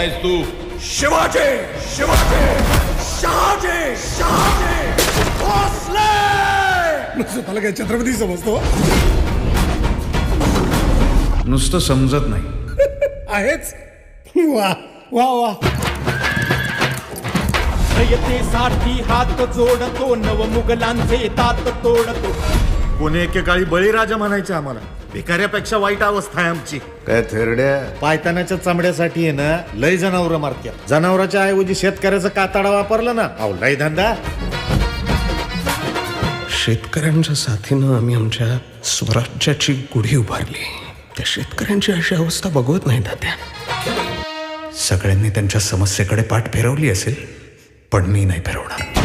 आहेस तू? शिवाजी शिवाजी शहाजी शहाजी भोसले. स्वतःला काय छत्रपती समजतो? नुसतं समजत नाही आहेच. वा वा वा. रयतेसाठी हात जोडतो, नव मुघलांचे तात तोडतो. कोणी एकेकाळी बळीराजा म्हणायचे आम्हाला. भिकाऱ्यापेक्षा वाईट अवस्था आहे आमची. काय थेरड्या? पायतानाच्या चमड्यासाठी आहे ना लय जनावर मारत्या. जनावराच्या ऐवजी शेतकऱ्याचा कातडा वापरला ना, अहो लय धंदा. शेतकऱ्यांच्या साथीनं आम्ही आमच्या स्वराज्याची गुढी उभारली. त्या शेतकऱ्यांची अशी अवस्था बघवत नाही तात्या. सगळ्यांनी त्यांच्या समस्येकडे पाठ फिरवली असेल, पण मी नाही फिरवणार.